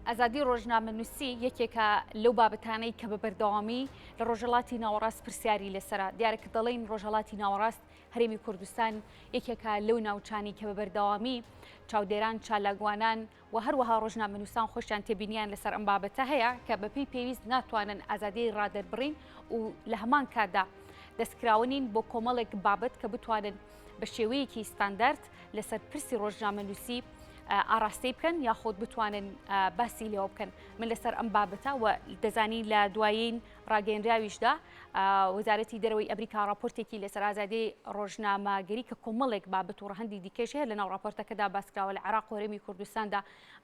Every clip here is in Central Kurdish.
ئازادی ڕۆژنامەنووسی یەکێکە لەو بابەتانەی کە بە بەردەوامی لە ڕۆژهەڵاتی ناوەڕاست پرسیاری لەسرە دیارەکە دەڵێن ڕۆژهەڵاتی ناوەڕاست هەرێمی کوردستان یەکێکە لەو ناوچانی کە بە بەردەوامی چاودێران چالاگوانان و هەروەها ڕۆژنامەنووسان خۆشیان تێبینیان لەسەر ئەم بابەتە هەیە کە بەپێی پێویست ناتوانن ئازادی ڕادەربڕین و لە هەمان کاتدا دەستکراونین بۆ کۆمەڵێک بابەت کە بتوانن بە شێوەیەکی ستاندارد لەسەر پرسی ڕۆژنامەنووسی ئاراستەی بکەن یاخۆت بتوانن باسی لێوە بکەن من لەسەر ئەم بابەتە و دەزانی لە دوایین ڕاگەیەنراویشدا وەزارەتی دەرەوەی ئەمریکا راپۆرتێکی لەسەر ئازادی ڕۆژنامەگەری کە کۆمەڵێک بابەت و ڕەهەندی دیکەش هەیە لەناو راپۆرتەکەدا باسکراوە لە عێراق و هەرێمی کوردستاندا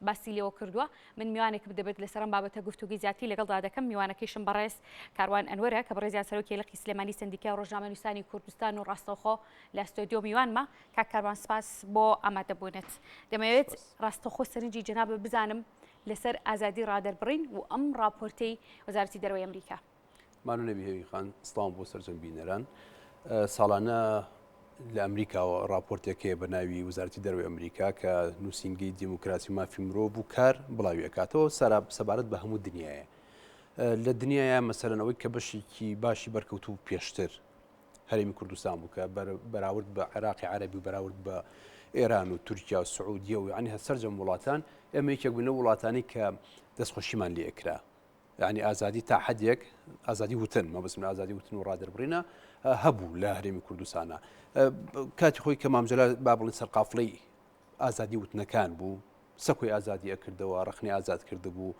باسی لێوە کردووە من میوانێک بدەبێت لەسەر ئەم بابەتە گفتوگوی زیاتی لەگەڵدا دەکەم میوانەکەیشم بەڕێز کاروان ئەنوەرە کە بەڕێزیان سەرۆکی لەقی سلێمانی سندیکای ڕۆژنامەنووسانی کوردستان و ڕاستەوخۆ لە ئەستۆدیۆ میوانمە کاک کاروان سپاس بۆ ئامادەبوونت دەمەوێت ڕاستەوخۆ سەرنجی جەنابە بزانم لەسەر ئازادی ڕادەربڕین و ئەم راپۆرتەی وەزارەتی دەرەوەی ئەمریکا مانو نەبی هەوی خان سڵام بۆ سەرجەمبینەران ساڵانە لە ئەمریکاوە راپۆرتێکەیە بە ناوی وەزارەتی دەرەوەی ئەمریکا کە نووسینگەی دیموکراسی و مافی مرۆڤ و کار بڵاوی ئەکاتەوە سەبارەت بە هەموو دنیاە لە دنیاە مەسەرەنەوەی کە بەشێکی باشی بەرکەوتوو پێشتر هەرێمی کوردستان بوو کە بەراورد بە عێراقی عەرەبی و بەراورد بە ئێران و تورکیا و سعودیە و یعنی سەرجەم وڵاتان ئێمە یەکێک بوون لە وڵاتانی کە دەستخۆشیمان لێ ئەکرا یعنی ئازادی تا حەدێک ئازادی وتن مەبەستم ئازادی وتن و ڕادەربڕینە هەبوو لە هەرێمی کوردستانە کاتی خۆی کە مامجلال با بڵین سەرقافڵەی ئازادی وتنەکان بوو سەکۆی ئازادی ئەکردەوە ڕخنی ئازاد کردبوو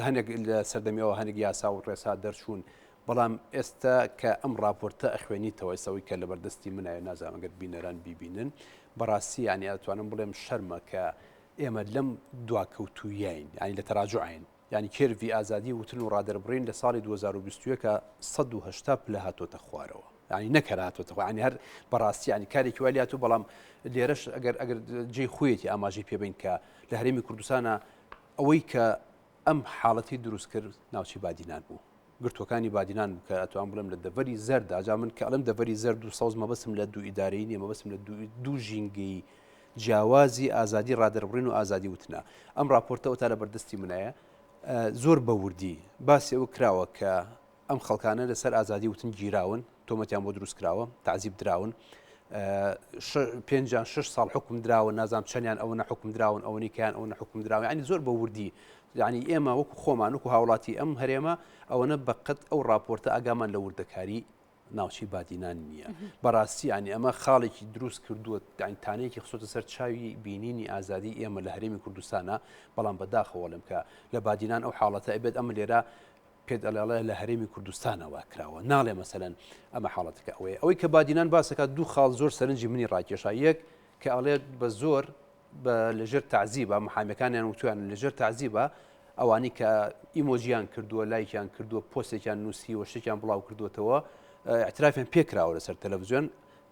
هەنێک لە سەردەمیەوە هەنێک یاسا و ڕێسا دەرچوون بەڵام ئێستا کە ئەم راپۆرتە ئەخوێنیتەوە ئێستەوەی کە لەبەردەستی منایە نازانم ئەگەر بینەران بیبینن بەڕاستی ینی ئەتوانم بڵێم شەرمە کە ئێمە لەم دواکەوتویین ینی لە تەراجوعین ینی کێروی ئازادی وتن و ڕادەربڕین لە ساڵی 2020 کە 180 پلە هاتۆتە خوارەوە ینی نەکەراتۆتەوە ینی هەر بەڕاستی ینی کارێکی وای هاتوو بەڵام لێرەش ئەگەر جێی خۆیەتی ئاماژەی پێبین کە لە هەرێمی کوردستانە ئەوەی کە ئەم حاڵەتی دروست کرد ناوچی بادینان بوو گرتوەکانی بادینان بوو کە ئەتوان بڵێم لە دەڤەری زەردا جا من کە ئەڵم دەڤەری زەرد و سەوز مەبەستم لە دوو ئیدارەی نیە مەبەستم لە دوو ژینگەی جیاوازی ئازادی ڕادەربڕین و ئازادی وتنە ئەم راپۆرتەوە تا لە بەردەستی منایە زۆر بەوردی باسی ئەوە کراوە کە ئەم خەڵکانە لەسەر ئازادی وتن گیراون تۆمەتیان بۆ دروست کراوە تعزیب دراون 5 ساڵ حکم دراوە نازام چەندیان ئەوە نەحکم دراون ئەوەی کیان ئەو نەحکم دراوە ینی زۆر بەوردی یعنی ئێمە وەکو خۆمان وەکو هاوڵاتی ئەم هەرێمە ئەوەنە بەقەت ئەو راپۆرتە ئاگامان لە وردەکاری ناوچی بادینان نییە بەڕاستی ینی ئەمە خاڵێکی دروست کردووە داینتانەیەکی خسۆتە سەر چاوی بینینی ئازادی ئێمە لە هەرێمی کوردستانە بەڵام بەداخەوە لەم کە لە بادینان ئەو حاڵەتە ئەبێت ئەمە لێرە پێدەڵێ لە هەرێمی کوردستانەوە کراوە ناڵێ مەسەلەن ئەمە حاڵەتەکە ئەوەی کە بادینان باسەکە دوو خاڵ زۆر سەرنجی منی ڕاکێشا یەک کە ئەڵێت بە زۆر لەژێر تعزیبە محامەکانیان وتویان لەژێر تعزیبە ئەوانی کە ئیمۆجییان کردووە لایکیان کردووە پۆستێکیان نووسیوە شتێکیان بڵاو کردوێتەوە اعترافیان پێکراوە لەسەر تەلەڤیزیۆن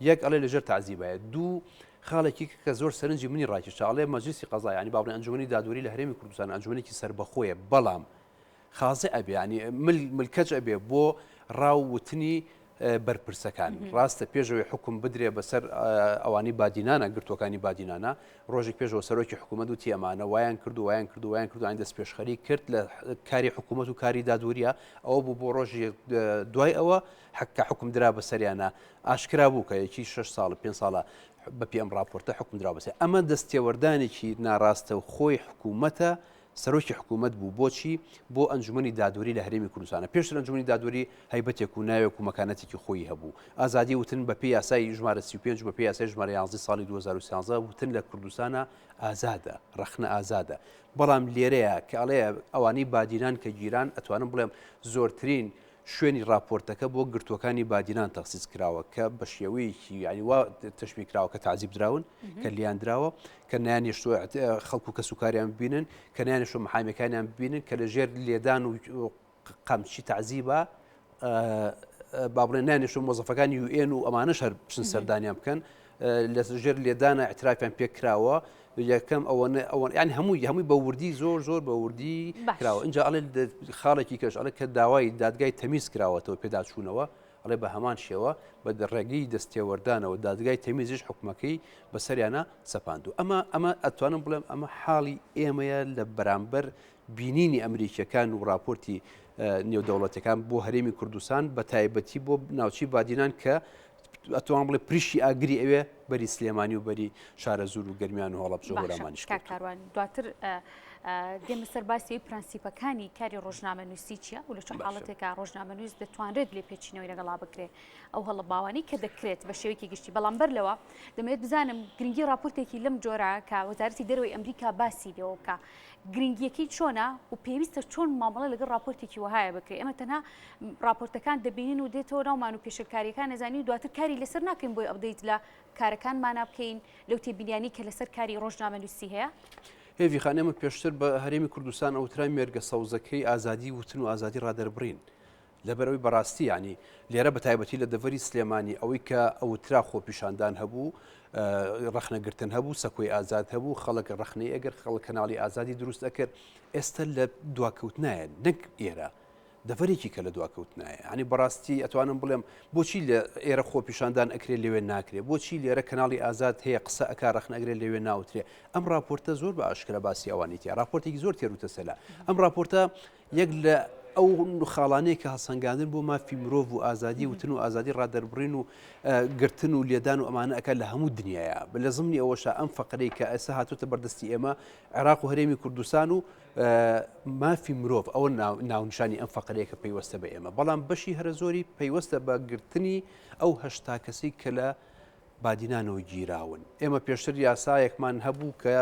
یەک ئەڵێ لەژێر تعزیبایە دوو خاڵێکی کە زۆر سەرنجی منی ڕاکێشا ئەڵێ مەجلیسی قەزای ینی با بڵێن ئەنجومەنی دادوەری لە هەرێمی کوردستان ئەنجومەنێکی سەربەخۆیە بەڵام خازە ئەبێ ینی ملکەج ئەبێ بۆ ڕاووتنی بەرپرسەکان ڕاستە پێشەوەی حکم بدرێ بەسەر ئەوانی بادینانە گرتوەکانی بادینانە ڕۆژێک پێشەوە سەرۆکی حکوومەت و تێمانە وایان کردووان دەست پێشخەری کرد لە کاری حکوومەت و کاری دادوریە ئەوە بوو بۆ ڕۆژی دوای ئەوە حکا حکم درا بەسەریانە ئاشکرا بوو کە یەکی 6 ساڵ 5 ساڵە بەپی ئەم راپۆرتە حکم درا بەسەر ئەمە دەستێوەردانێکی ناڕاستە و خۆی حکوومەتە سەرۆکی حکوومەت بوو بۆچی بۆ ئەنجومەنی دادوەری لە هەرێمی کوردستانە پێشتر ئەنجومەنی دادوەری هەیبەتێک و ناوێک و مەکانەتێکی خۆی هەبوو ئازادی وتن بە پێی یاسای ژمارە 35 بە پێی یاسای ژمارە 11 ساڵی 2013 وتن لە کوردستانە ئازادە ڕەخنە ئازادە بەڵام لێرەیە کە ئەڵەیە ئەوانی بادینان کە گیران ئەتوانم بڵێم زۆرترین شوێنی راپۆرتەکە بۆ گرتوەکانی بادینان تەخسیس کراوە کە بە شێوەیەکی ینی وا تەشبیه کراوە کە تعزیب دراون کە لیان دراوە کە نایانێشتووە خەڵکو کە سوکاریان ببینن کە نایانێشتووە محامەکانیان ببینن کە لە ژێر لێدان و قەمچی تعزیبە با بڵێن نایانێشتووە مۆزەفەکانی UN و ئەمانەش هەر بچن سەردانیان بکەن لە ژێر لێدانە ئەترافیان پێ کراوە یەکەم ئەوە ینی هەمووی بەوردی زۆر بەوردی کراوە اینجا ئەڵێ خاڵێکی کەش ئەڵێ کە داوای دادگای تەمیز کراوەتەوە پێداچوونەوە ئەڵێ بە هەمان شێوە بە ڕێگەی دەستێوەردانەوە دادگای تەمیزیش حکومەکەی بەسەریانە سەپاندوو. ئەمە ئەتوانم بڵێم ئەمە حاڵی ئێمەیە لە بەرامبەر بینینی ئەمریکیەکان و راپۆرتی نێودەوڵەتەکان بۆ هەرێمی کوردستان بە تایبەتی بۆ ناوچی بادینان کە ئەتوان بڵێ پریشی ئاگری ئەوێ بەری سلێمانی و بەری شارە زور و گەرمیان و هەڵەبجە وەرامانیش کاروان دواتر دێمە سەر باسی پرەنسیپەکانی کاری ڕۆژنامەنووسی چیە و لە چۆن حاڵەتێکە ڕۆژنامەنووس دەتوانرێت لێ پێچینەوەی لەگەڵا بکرێ ئەو هەڵە باوانی کە دەکرێت بە شێوەیەکی گشتی بەڵام بەر لەوە دەمەوێت بزانم گرنگی راپۆرتێکی لەم جۆرە کە وەزارەتی دەرەوەی ئەمریکا باسی لێەوە بکە گرنگیەکەی چۆنە و پێویستە چۆن مامەڵە لەگەڵ راپۆرتێکی وهایە بکرێت ئەمە تەنها راپۆرتەکان دەبینین و دێتەوە ناومان و پێشکاریەکان نەزانی و دواتر کاری لەسەر ناکەین بۆی ئەپدەیت لە کارەکانمانە بکەین لەو تێبینیانی کە لەسەر کاری ڕۆژنامەنووسی هەیە. هێوی خانێمە پێشتر بە هەرێمی کوردستان ئەوترای مێرگە سەوزەکەی ئازادی وتن و ئازادی ڕادەربڕین لەبەرەوەی بەڕاستی ینی لێرە بە تایبەتی لە دەڤەری سلێمانی ئەوەی کە ئەوترا خۆپیشاندان هەبوو ڕەخنەگرتن هەبوو سەکۆی ئازاد هەبوو خەڵک ڕەخنەی ئەگەر خەڵک کەناڵی ئازادی دروست ئەکرد ئێستا لە دواکەوتنایە نەک ئێرە دەڤەرێکی کە لە دواکەوتنایە ینی بەڕاستی ئەتوانم بڵێم بۆچی لە ئێرە خۆپیشاندان ئەکرێت لەوێ ناکرێت بۆچی لێرە کەناڵی ئازاد هەیە قسە ئەک ڕەخنەگرێت لەوێ ناوترێ ئەم راپۆرتە زۆر بە ئاشکرا باسی ئەوانیتە راپۆرتێکی زۆر تێروتەسەلا ئەم راپۆرتە یەک لە ئەو خاڵانەیە کە هەسەنگاندن بۆ مافی مرۆڤ و ئازادی وتن و ئازادی ڕادەربڕین و گرتن و لێدان و ئەمانە ئەکە لە هەموو دنیاە لە زمانی ئەوەشە ئەم فەقرەی کە ئێستا هاتوتە بەردەستی ئێمە عێراق و هەرێمی کوردستان و مافی مرۆڤ ئەوە ناونشانی ئەم فەقرەیە کە پەیوەستە بە ئێمە بەڵام بەشی هەرە زۆری پەیوەستە بە گرتنی ئەو هەشتا کەسی کە لە بادینانەوە گیراون ئێمە پێشتر یاسایەکمان هەبوو کە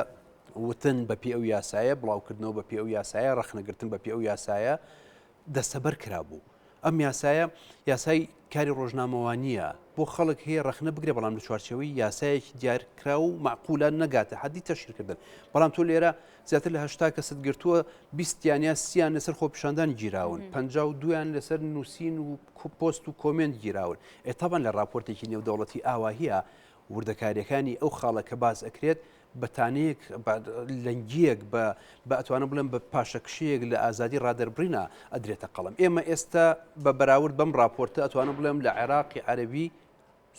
وتن بە پێ ئەو یاسایە بڵاوکردنەوە بە پێ ئەو یاسایە ڕەخنەگرتن بە پێ ئەو یاسایە دەستەبەر کرابوو ئەم یاسایە یاسای کاری ڕۆژنامەوانیە بۆ خەڵک هەیە ڕەخنە بگرێ بەڵام لە چوارچەوەی یاسایەکی دیارکرا و معقولان نەگاتە حەدی تەشکیلکردن بەڵام تۆ لێرە زیاتر لە هەشتا کەست گرتووە 20یان سییان لەسەر خۆپیشاندان گیراون 52یان لەسەر نووسین و پۆست و کۆمنت گیراون ئێتابان لە راپۆرتێکی نێودەوڵەتی ئاواهەیە وردەکاریەکانی ئەو خاڵە کە باز ئەکرێت بەتانەیەک لەنگیەک بە ئەتوانە بڵێم بە پاشەکشەیەک لە ئازادی ڕادەربڕینە ئەدرێتە قەڵم ئێمە ئێستا بە بەراورد بەم راپۆرتە ئەتوانە بڵێم لە عێراقی عەرەبی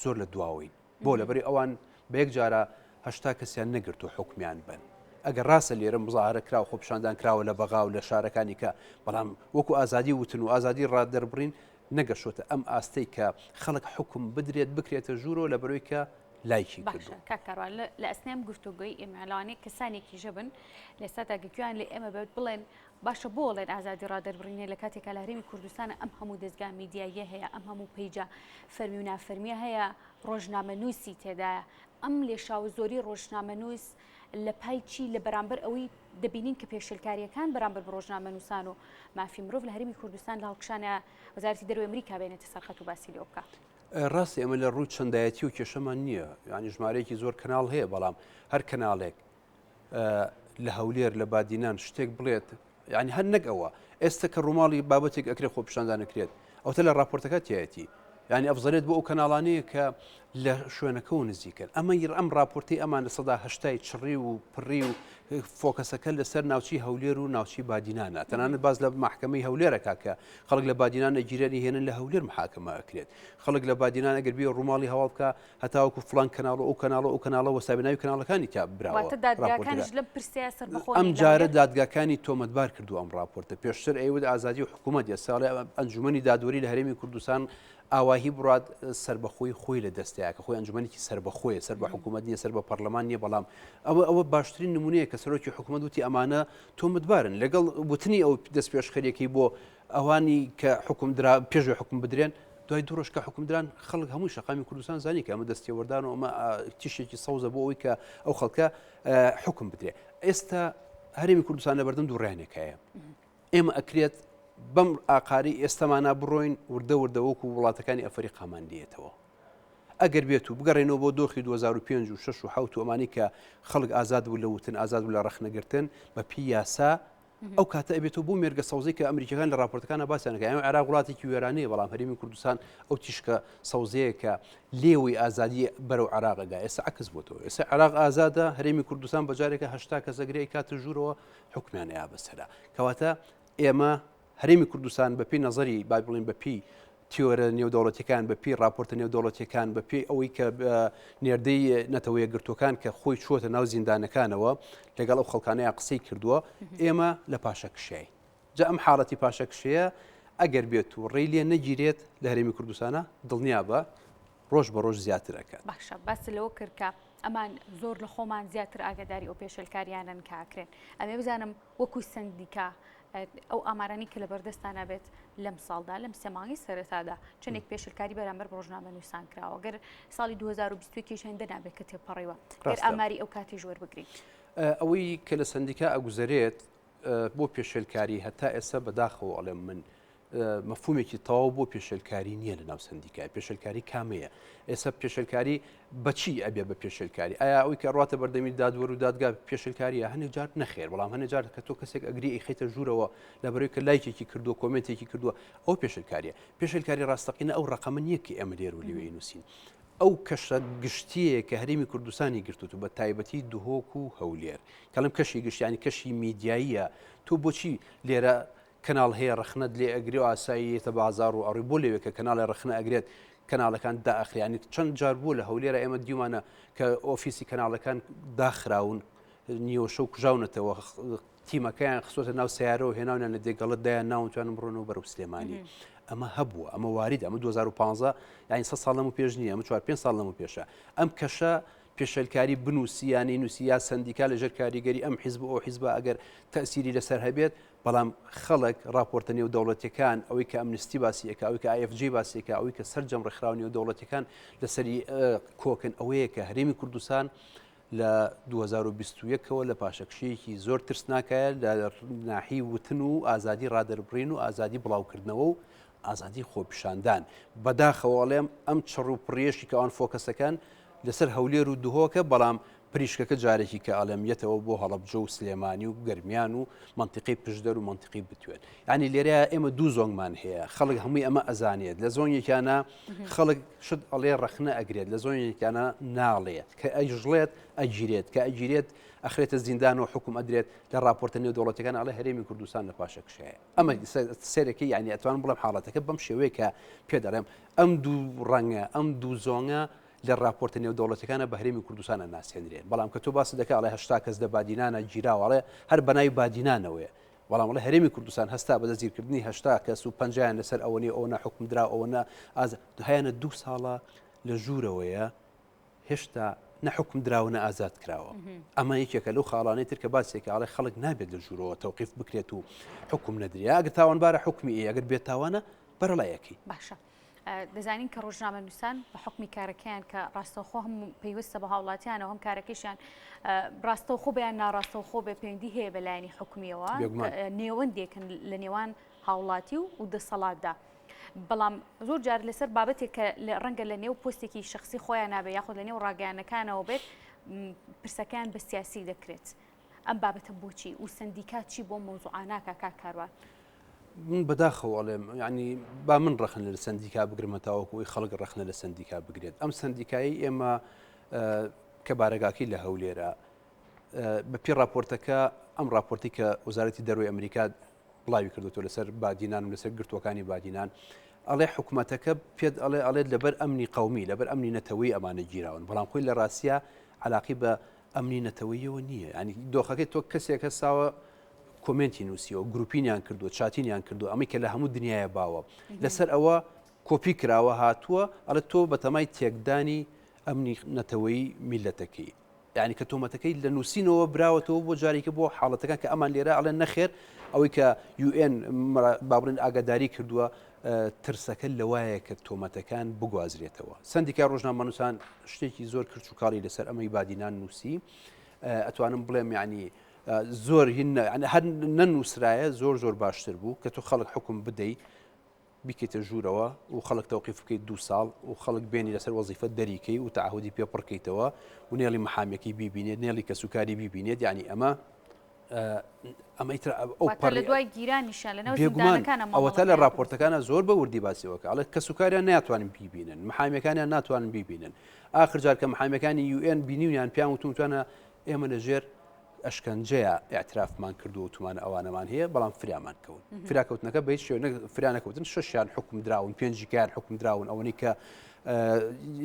زۆر لە دواوین بۆ لەبەری ئەوان بە یەک جارە هەشتا کەسیان نەگرت و حکمیان بن ئەگەر ڕاستە لێرە مزاهرە کرا و خۆپیشاندان کراوە لە بەغا و لە شارەکانی کە بەڵام وەکو ئازادی وتن و ئازادی ڕادەربڕین نەگەشتە ئەم ئاستەی کە خەڵک حکم بدرێت بکرێتە ژوورەوە لە بەرەوەی کە لایکی کردو کاکاروان لە ئەسنام گفتوگوی ئێمەلانی کەسانێکی ژەبن لێستا تاگەکویان لێ ئێمە بێت بڵێن باشە بۆ بڵێن ئازادی ڕادەربڕینێ لە کاتێکە لە هەرێمی کوردستانە ئەم هەموو دەستگا میدیاییە هەیە ئەم هەموو پەیجە فەرمی و نافەرمیە هەیە ڕۆژنامەنووسی تێدایە ئەم لێشاو زۆری ڕۆژنامەنووس لە پای چی لە بەرامبەر ئەوەی دەبینین کە پێشلکاریەکان بەرامبەر بە ڕۆژنامەنووسان و مافی مرۆڤ لە هەرێمی کوردستان لە هەڵکشانە وەزارەتی دەرەوەی ئەمریکا بێنێتە سەرخەت و باسی لێ بکات ڕاستی ئەمە لە ڕووی چەندایەتی و کێشەمان نییە ینی ژمارەیەکی زۆر کەناڵ هەیە بەڵام هەر کەناڵێک لە هەولێر لە بادینان شتێک بڵێت ینی هەر نەک ئەوە ئێستا کە ڕووماڵی بابەتێک ئەکرێت خۆپیشاندانەکرێت ئەوتە لە راپۆرتەکە تایەتی ینی ئەفزەلێت بۆ ئەو کەناڵانەیە کە لە شوێنەکە و نزیکن ئەم راپۆرتی ئەمان لە سەدا هەشتای چڕی و پڕی و فۆکەسەکە لەسەر ناوچی هەولێر و ناوچی بادینانە تەنانەت باز لە محکەمەی هەولێرەکە کە خەڵک لە بادینانە گیرێنی هێنن لە هەولێر محاکەمە ئەکرێت خەڵک لە بادینان ئەگەر بێ ڕووماڵی هەواڵ بکە هەتاوەکو فڵان کەناڵ و کەناڵە و سابیناوی کەناڵەکانی تا براوە ئەم جارە دادگاکانی تۆمەتبار کردو ئەم راپۆرتە پێشتر ئەیود ئازادی و حکوومەت ساڵی ئەنجومەنی دادوەری لە هەرێمی کوردستان ئاواهی بڕات سربەخۆی خۆی لە دەستەیە کە خۆی ئەنجومەنێکی سربەخۆیە سەر بە حکوومەت نیە سەر بە پەرلەمان نیە بەڵام ئەوە باشترین نمونەیە کە سەرۆکی حکوومەت وتی ئەمانە تۆمەتبارن لەگەڵ وتنی ئەو دەست پێشخەریەکەی بۆ ئەوانی کە پێشوی حکم بدرێن دوای دوو ڕۆژ کە حکومدران خەڵک هەمووی شەقامی کوردستان زانی کە ئەمە دەستێوەردان و ئەمە تیشێکی سەوزە بۆ ئەوی کە ئەو خەڵکە حکم بدرێت ئێستا هەرێمی کوردستان لە بەردەم دوو ڕێنێکایە ئێمە ئەکرێت بەم ئاقاری ئێستەمانە بڕۆین وردە وەکو وڵاتەکانی ئەفریقامان دێتەوە ئەگەر بێت و بگەڕێنەوە بۆ دۆخی 2005 و 6 و 7 و ئەمانی کە خەڵک ئازاد بوو لە وتن ئازاد بوو لە ڕەخنەگرتن بە پێی یاسا ئەو کاتە ئەبێتەوە بۆ مێرگە سەوزەی کە ئەمریکەکان لە راپۆرتەکانە باسییانەکە ئەمە عێراق وڵاتێکی وێرانەیە بەڵام هەرێمی کوردستان ئەو تیشکە سەوزەیە کە لێوی ئازادی بەرەو عێراقەگا ئێستا عکس بۆتەوە ئێستا عێراق ئازادە هەرێمی کوردستان بەجارێکە 80 کەس ئەگرێ کاتە ژوورەوە حکمیان یا بەسەرا کەواتە ئێمە هەرێمی کوردستان بەپی نەزەری با بڵین بەپی تیۆرە نێودەوڵەتیەکان بە پێی راپۆرتە نێودەوڵەتیەکان بە پێی ئەوەی کە نێردەی نەتەوەیە گرتوەکان کە خۆی چۆتە ناو زیندانەکانەوە لەگەڵ ئەو خەڵکانەیە قسەی کردووە ئێمە لە پاشەکشایی جا ئەم حاڵەتی پاشەکشەیە ئەگەر بێت و ڕێی لێ نەگیرێت لە هەرێمی کوردستانە دڵنیا بە ڕۆژ بە ڕۆژ زیاتر ئەکات. باشە باس لەوە کردکە ئەمان زۆر لە خۆمان زیاتر ئاگاداری ئەو پێشەلکاریانن کاکرێن ئەمێ بزانم وەکو سندیکا ئەو ئامارانی کە لە بەردەستانە بێت لەم ساڵدا لەم سێمانگی سەرەتادا چندێک پێشلکاری بەرامبەر بە ڕۆژنامە نووسان کراوە گەر ساڵی 2020 هێندە نابێت کە تێپەڕیوە گەر ئاماری ئەو کاتی ژوەر بگریت ئەوەی کە لە سندیکا ئەگوزارێت بۆ پێشێلکاری هەتا ئێستا بەداخەوە ئەڵێم من مەفهومێکی تەواو بۆ پێشێلکاری نییە لە ناو سندیکای پێشێلکاری کامەیە ئێستا پێشێلکاری بەچی ئەبێ بە پێشێلکاری ئایا ئەوی کە ڕاتە بەردەمی دادوەر و دادگا پێشێلکاریە هەندێک جار نەخێر بەڵام هەندێک جار کە تۆ کەسێک ئەگری ئیخیتە ژوورەوە لەبەرەوەی کە لایکێکی کردووە کۆمنتێکی کردووە ئەو پێشێلکاریە پێشێلکاری ڕاستەقینە ئەو ڕقەمە نییە کە ئێمە لێر و لێوەی نووسین ئەو کەشە گشتیە کە هەرێمی کوردستانی گرتووە بە تایبەتی دهۆک و هەولێر کەڵم کەشی گشتیانی کەشی میدیاییە تۆ بۆچی لێرە کەناڵ هەیە ڕخنەت لێ ئەگری و ئاساییتە بازار و ئەڕی بۆ لێوێ کە کەناڵە ڕخنە ئەگرێت کەناڵەکان داخریانی چەند جار بوو لە هەولێرە ئێمە دیوانە کە ئۆفیسی کەناڵەکان داخراون نیوە شەو کوژاونەتەوە تیمەکەیان خسۆتە ناو سیارەوە هێناونیان لە دێگەڵت دایان ناوتوانم بڕۆنەوە بەرەو سلێمانی ئەمە هەبووە ئەمە واریدە ئەمە 2015 یانی 100 ساڵ لەمە پێش نییە ئەمە 4 ساڵ لەمە پێشە ئەم کەشە پێشەلکاری بنووسیانی نووسیا سندیکا لەژێر کاریگەری ئەم حیزب ئەو حیزبە ئەگەر تەسیری لەسەر هەبێت بەڵام خەڵک راپۆرتە نێودەوڵەتیەکان ئەوەی کە ئەمنستی باسیەکە ئەوەی کە ئایFG باسیەکە ئەوەی کە سەرجەم ڕێکخراو نێودەوڵەتیەکان لەسەری کۆکن ئەوەیە کە هەرێمی کوردستان لە 2021ەوە لە پاشەکشەیەکی زۆر ترسناکایە لە ناحی وتن و ئازادی ڕادەربڕین و ئازادی بڵاوکردنەوە و ئازادی خۆپیشاندان بەداخەوەڵێم ئەم چڕ و پڕێشی کە ئەوان فۆکەسەکان لەسەر هەولێر و دهۆکە بەڵام پریشکەکە جارێکی کە ئەڵەمیەتەوە بۆ هەڵەبجە و سلێمانی و گەرمیان و منتیقی پشدەر و منتیقی بتوێت ینی لێرە ئێمە دوو زۆنگمان هەیە خەڵک هەمووی ئەمە ئەزانێت لە زۆنێکیانە خەڵک شت ئەڵێ ڕەخنە ئەگرێت لە زۆنێکیانە ناڵێت کە ئەیژڵێت ئەگیرێت کە ئەگیرێت ئەخرێتە زیندان و حکوم ئەدرێت لە راپۆرتە نێودەوڵەتیەکان ئەڵێ هەرێمی کوردستان لە پاشەکشەیە ئەمە سێرەکەی یعنی ئەتوانم بڵێم حاڵەتەکە بەم شێوەیە کە پێ دەڵێم ئەم دوو ڕەنگە ئەم دوو زۆنگە لە راپۆرتە نێودەوڵەتەکانە بە هەرێمی کوردستانە ناسێنرێن بەڵام کە تۆ باس دەکە ئەڵێ 80 کەس لە بادینانە گیراوەڵێ هەر بەناوی بادینانەوەیە بەڵام وڵێ هەرێمی کوردستان هەستا بە دەستگیرکردنی 80 کەس و 50 لەسەر ئەوەنی ئەوە حکومدرا ئەوە هەیەنە 2 ساڵە لە ژوورەوەیە هێشتا نەحکم دراونە ئازاد کراوە ئەمە یەکێکە لەو خاڵانەی تر کە باسێکە ئاڵێ خەڵک نابێت لە ژوورەوە تەوقیف بکرێت و حکم نەدریا ئەگەر تاوانبارە حکمی ئەگەر بێت تاوانە بەرەڵایەکی باشە دەزانین کە ڕۆژنامە نووسان بە حکمی کارەکەیان کە ڕاستەوخۆ هەم پێویستە بە هاوڵاتیانەوە هەم کارەکەیشیان ڕاستەوخۆ بەیان ناڕاستەوخۆ بێ پەیوەندی هەیە بەلایانی حکومیەوە نێوەندێکن لە نێوان هاوڵاتی و دەسەڵاتدا بەڵام زۆر جار لەسەر بابەتێک کە ڕەنگە لە نێو پۆستێکی شخصی خۆیان نابێت یاخود لە نێو ڕاگەیانەکانەوە بێت پرسەکان بە سیاسی دەکرێت ئەم بابەتە بۆچی و سندیکات چی بۆ مۆزوعاناکە کاکاروان من بەداخەوە ئەڵێم ینی با من ڕەخن لە سندیکا بگرمەتەوەکوی خەڵک ڕەخنە لە سندیکا بگرێت ئەم سندیکایی ئێمە کە بارەگاکی لە هەولێرە بەپی راپۆرتەکە ئەم راپۆرتی کە وەزارەتی دەروی ئەمریکا بڵاوی کردوتۆ لەسەر بادینان و لەسەر گرتوەکانی بادینان ئەڵێ حکوومەتەکە پێت ئەڵێت لەبەر ئەمنی قومی لەبەر ئەمنی نەتەوەی ئەمانە گیراون بەڵام خۆی لە ڕاستە علاقی بە ئەمنی نەتەوەیەوە نییە ینی دۆخەکەی تۆ کەسێک هەساوە کۆمنتی نووسیەوە گروپینیان کردووە چاتینیان کردو ئەمەی کە لە هەموو دنیاە باوە لەسەر ئەوە کۆپی کراوە هاتووە ئەڵێ تۆ بە تەمای تێکدانی ئەمنی نەتەوەی میلەتەکەی یعنی کە تۆمەتەکەی لە نووسینەوە براوەتەوە بۆ جارێکە بۆ حاڵەتەکان کە ئەمان لێرە ئەڵێن نەخێر ئەوەی کە UN بابرن ئاگاداری کردووە ترسەکە لەوایە کە تۆمەتەکان بگوازرێتەوە سندیکا ڕۆژنامە نووسان شتێکی زۆر کرچووکاڵی لەسەر ئەمەی بادینان نووسی ئەتوانم بڵێم یعنی زۆر هەر نەنووسرایە زۆر باشتر بوو کە تۆ خەڵک حکم بدەیت بیکەیتە ژوورەوە و خەڵک تەوقیف بکەیت 2 ساڵ و خەڵک بێنی لەسەر وەزیفە دەریکەی و تەعهودی پێ پڕکەیتەوە و نێڵی محامەکەی بیبینێت نێڵی کە سوکاری بیبینێت یعنی ئەمە لە دوای گیرانیشان لەناو زیندانەکانە ئەوەتە لە راپۆرتەکانە زۆر بە وردی باسیەوەکە ئەڵێ کە سوکاریان ناتوانن بیبینن محامەکانیان ناتوانن بیبینن ئاخر جار کە محامەکانی UN بینیونیان پیان وتوانە ئێمە لەژێر ئەشکەنجەیە ئاعترافمان کردو و تومانە ئەوانەمان هەیە بەڵام فریامان کەون فراکەوتنەکە بە هیچ شێوەیەک فریانەکەوتن شەشیان حکم دراون پێنجیان حکم دراون ئەوەی کە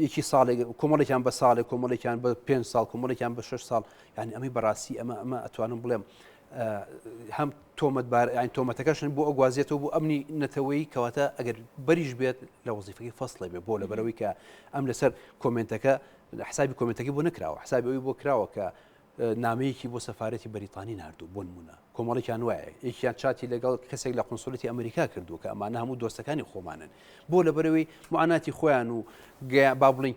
یەکی ساڵێک کۆمەڵێکیان بە ساڵێک کۆمەڵێکیان بە 5 ساڵ کۆمەڵێکیان بە 6 ساڵ یعنی ئەمەی بەڕاستی ئەمە ئەتوانم بڵێم هەم تۆمەتەکەشن بۆ ئەگوازێتەوە بۆ ئەمنی نەتەوەی کەواتە ئەگەر بەریش بێت لە وەزیفەکەی فەسڵی بێ بۆ لەبەرەوەی کە ئەم لەسەر کۆمنتەکە حسابی کۆمنتەکەی بۆ نکراوە حسابی ئەوی بۆ کراوە کە نامەیەکی بۆ سەفارەتی بەریتانی نردوو بۆ نمونە کۆمەڵێکیان وایە یەکیان چاتی لەگەڵ کەسێک لە قونسوڵەتی ئەمریکا کردو کە ئەمانە هەموو دۆستەکانی خۆمانن بۆ لەبەرەوەی معاناتی خۆیان و با بڵێن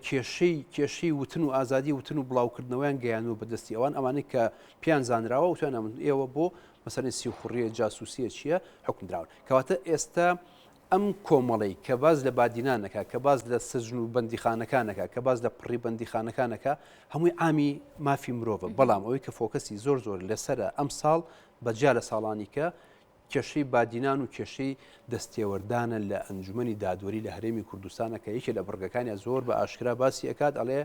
کێشەی وتن و ئازادی وتن و بڵاوکردنەوەیان گەیانوە بەدەستی ئەوان ئەمانەی کە پیان زانراوە و توانە ئێوە بۆ مەسەرەن سی خوڕیە جاسوسیە چییە حکم دراون کەواتە ئێستا ئەم کۆمەڵی کە باز لە بادینانەکە کە باز لە سزن و بەندیخانەکانەکە کە باز لە پڕی بەندیخانەکانەکە هەمووی ئامی مافی مرۆڤە بەڵام ئەوەی کە فۆکەسی زۆر لەسرە ئەم ساڵ بەجیا لە ساڵانی کە کێشەی بادینان و کێشەی دەستێوەردانە لە ئەنجومەنی دادوەری لە هەرێمی کوردستانە کە یەکێ لە بڕگەکانی زۆر بە ئاشکرا باسی ئەکات ئەڵێ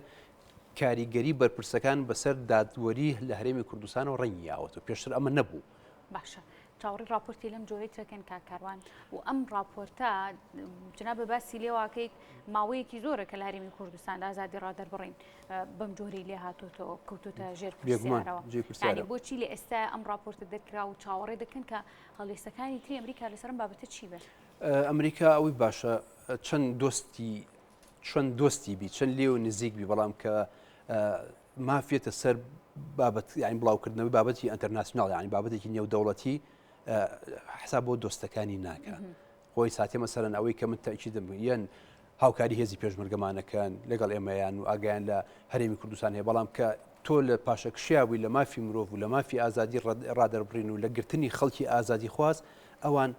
کاریگەری بەرپرسەکان بەسەر دادوەری لە هەرێمی کوردستان و ڕەنگی یاوەتەوە پێشتر ئەمە نەبوو باشە چاوەڕی راپۆرتی لەم جۆرەی ترەکەن کاکاروان و ئەم راپۆرتە جنابە باسی لێواکەیت ماوەیەکی زۆرە کە لە هەرێمی کوردستان ئازادی ڕادەربڕین بەم جۆرەی لێ هاتوۆتەوە کەوتۆتە ژێر پرسیارەوە بۆچی لە ئێستا ئەم راپۆرتە دەرکرا و چاوەڕێ دەکەن کە هەڵوێستەکانی تری ئەمریکا لەسەر بابەتە چی بێت ئەمریکا ئەوەی باشە چەند دۆستی بی چەند لێ و نزیک بی بەڵام کە مافێتە سەر بابەت یعنی بڵاوکردنەوەی بابەتی ئەنتەرناسیۆناڵ یعنی بابەتێکی نێودەوڵەتی حساب بۆ دۆستەکانی ناکە خۆی ساتێ مەسەرەن ئەوەی کە من تاکید دەمێن هاوکاری هێزی پێشمەرگەمانەکەن لەگەڵ ئێمەیان و ئاگیان لە هەرێمی کوردستان هەیە بەڵام کە تۆ لە پاشەکشیاوی لە مافی مرۆڤ و لە مافی ئازادی ڕادەربڕین و لە گرتنی خەڵکی ئازادی خواست ئەوان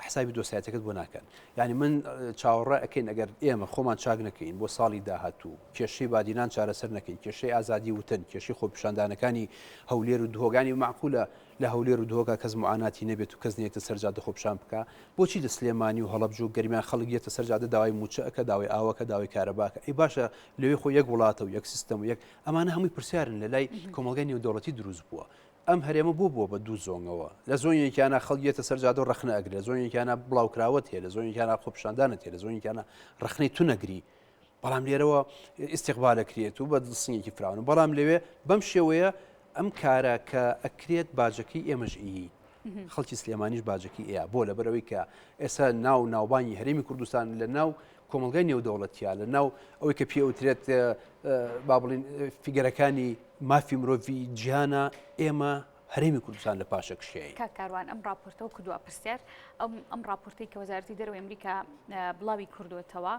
حسابی دۆسایەتەکەت بۆ ناکەن یعنی من چاوەڕێ ئەەکەین ئەگەر ئێمە خۆمان چاک نەکەین بۆ ساڵی داهاتوو کێشەی بادینان چارەسەر نەکەین کێشەی ئازادی وتن کێشەی خۆپیشاندانەکانی هەولێر و دهۆگانی معقولە لە هەولێر و دهۆگا کەس معاناتی نەبێت و کەس نێتە سەرجادە خۆپیشان بکە بۆچی لە سلێمانی و هەڵەبجە و گەرمیان خەڵک یەتە سەرجادە داوای موچەکە داوای ئاوەکە داوای کارەباکە ئەی باشە لەوێ خۆ یەک وڵاتە و یەک سیستەم و یەک ئەمانە هەمووی پرسیارن لە لای کۆمەڵگەی نێودەوڵەتی دروست بووە ئەم هەرێمە بووە بە دوو زۆنەوە لە زۆنێکیانە خەڵگیێتە سەرجادە و ڕخنە ئەگرێت زۆنێکیانە بڵاوکراوەت هەیە لە زۆنێکیانە خۆپیشاندانت هەیە لە زۆنێکیانە ڕخنەی تو نەگری بەڵام لێرەوە ئیستیقبالەکرێت و بە دڵسنگێکی فراون بەڵام لەوێ بەم شێوەیە ئەم کارە کە ئەکرێت باجەکەی ئێمەژئی خەڵکی سلێمانیش باجەکەی ئەیە بۆ لەبەرەوەی کە ئێستا ناوبانی هەرێمی کوردستان لە ناو کۆمەلگای نێودەوڵەتیە لە ناو ئەوەی کە پێوترێت با بڵین فیگەرەکانی مافی مرۆڤی جیهانە ئێمە هەرێمی کوردستان لە پاشەکشەیە کاکاروان ئەم راپۆرتەوە کردووە پرسیار ئەم راپۆرتەی کە وەزارەتی دەرەوەی ئەمریکا بڵاوی کردوێتەوە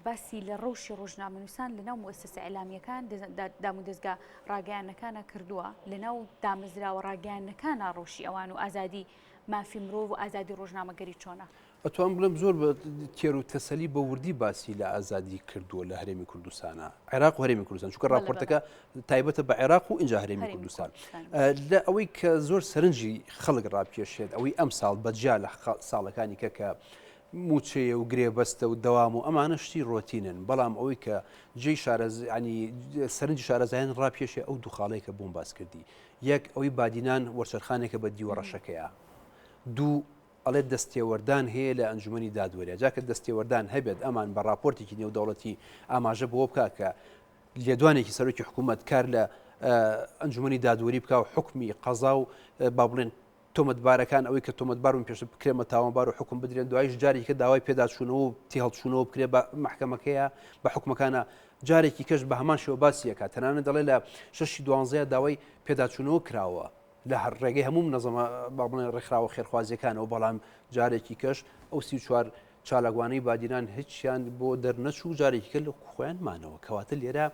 باسی لە ڕەوشی ڕۆژنامەنووسان لە ناو مؤسسە ئیعلامیەکان دام و دەستگا ڕاگەیانەکانە کردووە لە ناو دامەزراوە ڕاگەیانەکانە ڕۆژی ئەوان و ئازادی مافی مرۆڤ و ئازادی ڕۆژنامەگەری چۆنە ئەتوان بڵێم زۆر بە تێر و تەسەلی بە وردی باسی لە ئازادی کردووە لە هەرێمی کوردستانە عێراق و هەرێمی کوردستان چونکە راپۆرتەکە تایبەتە بە عێراق و ئینجا هەرێمی کوردستان لە ئەوەی کە زۆر سەرنجی خەڵک ڕاپێشێت ئەوەی ئەم ساڵ بەجیا لە ساڵەکانی کە موچەیە و گرێبەستە و دەوام و ئەمانە شتی ڕۆتینن بەڵام ئەوەی کە جێی شارەزانی سەرنجی شارەزایان ڕاپێشێ ئەو دوو خاڵەی کە بۆم باس کردی یەک ئەوەی بادینان وەرچەرخانێکە بە دیوەڕەشەکەیە دوو ئەڵێ دەستێوەردان هەیە لە ئەنجومەنی دادوەریە جاکە دەستێوەردان هەبێت ئەمان بە راپۆرتێکی نێودەوڵەتی ئاماژە بۆ بکە کە لێدوانێکی سەرۆکی حکوومەت کار لە ئەنجومەنی دادوەری بکە و حکمی قەزا و با بڵێن تۆمەتبارەکان ئەوەی کە تۆمەتبارون پێش بکرێمە تاوانبار و حکم بدرێن دوایش جارێکە داوای پێداچوونەوە و تێهەڵچوونەوە بکرێ بە محکەمەکەیە بە حکومەکانە جارێکی کەش بە هەمان شێوە باسیەکە تەنانەت دەڵێ لە 6/12 داوای پێداچوونەوە کراوە لە هەر ڕێگەی هەموو نەزەمە با بڵێن ڕێکخراوە خێرخوازیەکانەوە بەڵام جارێکی کەش ئەو 34 چالاگوانەی بادینان هیچیان بۆ دەرنەچوو جارێکی کە لە خۆیانمانەوە کەواتە لێرە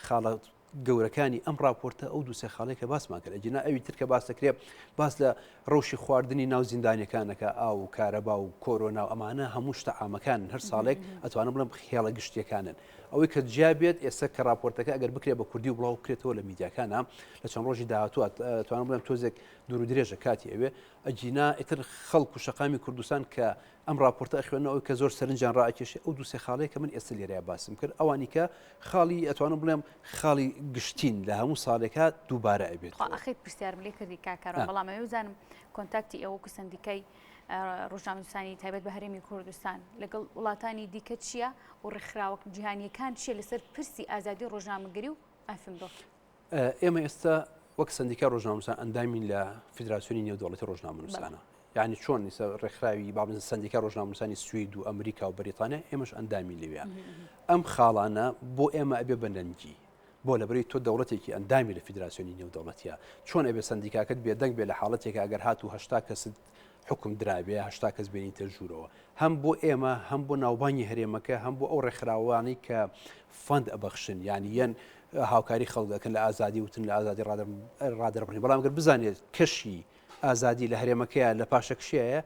خاڵەت گەورەکانی ئەم راپۆرتە ئەو دووسێ خاڵێک کە باسمان کرد ئەجینا ئەوی تر کە باس دەکرێت باس لە ڕەوشی خواردنی ناو زیندانیەکانەکە ئاو و کارەبا و کۆرۆنا و ئەمانە هەموو شتە عامەکان هەر ساڵێک ئەتوانم بڵێم خێڵە گشتیەکانن ئەوەی کە جیا بێت ئێستا کە راپۆرتەکە ئەگەر بکرێت بە کوردی و بڵاو بکرێتەوە لە میدیاکانە لە چەند ڕۆژی داهاتوە توانم بڵێم تۆزێک دوور و درێژە کاتی ئەوێ ئەجینا ئیتر خەڵک و شەقامی کوردستان کە ئەم راپۆرتە ئەخوێنەوەی کە زۆر سەرنجیان ڕائکێشێ ئەو دووسێ خاڵەیە کە من ئێستا لێرەیە باسم کرد ئەوانی کە خاڵی ئەتوانم بڵێم خاڵی گشتین لە هەموو ساڵێکە دووبارە ئەبێت ئەخیت پرسیارم لێ کردی کاکارەوە بەڵام ئەوێ بزانم کۆنتاکتی ئەوە سندیکەی ڕۆژنامەنووسانی تایبەت بە هەرێمی کوردستان لەگەڵ وڵاتانی دیکە چییە و ڕێکخراوە جیهانیەکان چیە لەسەر پرسی ئازادی ڕۆژنامەگەری و ئەفمدۆ ئێمە ئێستا وەک سندیکا ڕۆژنامەنووسان ئەندامین لە فیدراسیۆنی نێودەوڵەتی ڕۆژنامەنووسانە یعنی چۆن ڕێکخراوی بابن سندیکا ڕۆژنامەنووسانی سوید و ئەمریکا و بەریتانیا ئێمەش ئەندامی لەوێ ئەم خاڵانە بۆ ئێمە ئەبێ بەنەنگی بۆ لەبەری تۆ دەوڵەتێکی ئەندامی لە فیدراسیۆنی نێودەوڵەتیە چۆن ئەبێ سندیکاکەت بێدەنگ بێ لە حاڵەتێکە ئەگەر هات و هەشتا کەست حکم درابێ هەشتا کەس بێنیتە ژوورەوە هەم بۆ ئێمە هەم بۆ ناوبانی هەرێمەکە هەم بۆ ئەو ڕێکخراوانی کە فەند ئەبەخشن یعنی یەن هاوکاری خەڵک دەکەن لە ئازادی وتن لە ئازادی ڕادەربڕنی بەڵام گەر بزانێت کەشی ئازادی لە هەرێمەکەیە لە پاشە کشیایە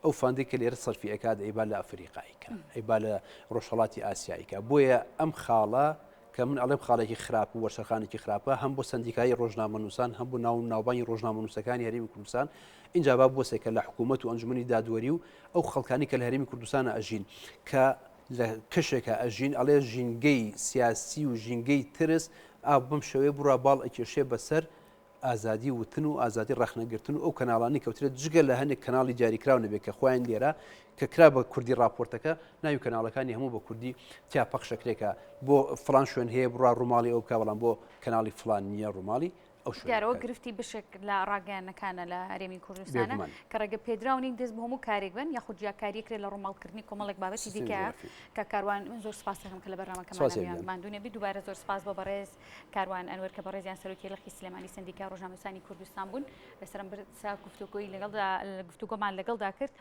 ئەو فەندی کە لێرە سەرفی ئەکات ئەیبا لە ئەفریقاییکە ئەیبا لە ڕۆژهەڵاتی ئاسیاییکە بۆیە ئەم خاڵە کە من ئەڵێم خاڵێکی خراپ و وەرشەخانێکی خراپە هەم بۆ سندیکایی ڕۆژنامەنووسان هەم بۆ ناوبانی ڕۆژنامەنووسەکانی هەرێمی کوردستان اینجا با بۆسێکە لە حکوومەت و ئەنجومەنی دادوەری و ئەو خەڵکانی کە لە هەرێمی کوردستانە ئەژین کە لە کەشێکە ئەژین ئەڵێ ژینگەی سیاسی و ژینگەی ترس بەم شێوەیە بڕا باڵ ئەکێشێ بەسەر ئازادی وتن و ئازادی ڕەخنەگرتن و ئەو کەناڵانی کەوترێت جگە لە هەندێک کەناڵی جاریکراو نەبێت کە خۆیان لێرە کە کرا بە کوردی راپۆرتەکە ناوی کەناڵەکانی هەموو بە کوردی تیا پەخشەکرێکە بۆ فلان شوێن هەیە بڕا ڕووماڵی ئەو بکە بەڵام بۆ کەناڵی فلان نییە ڕووماڵی دیارەوە گرفتی بشێک لە ڕاگەیانەکانە لە هەرێمی کوردستانە کە ڕێگە پێدراونی دەست بە هەموو کارێک بن یاخود جیاکاریەکرێت لە ڕووماڵکردنی کۆمەڵێک بابەتی دیکە کە کاروان من زۆر سپاس دەکەم کە لە بەرنامەکەمان ماندوونە بی دووبارە زۆر سپاس بۆ بەڕێز کاروان ئەنوەر کە بەڕێزیان سەرۆکی لەخی سلێمانی سندیکا ڕۆژنامەنووسانی کوردستان بوون لەسەرم برسا گفتوگۆی لەگەڵدا گفتوگۆمان لەگەڵدا کرد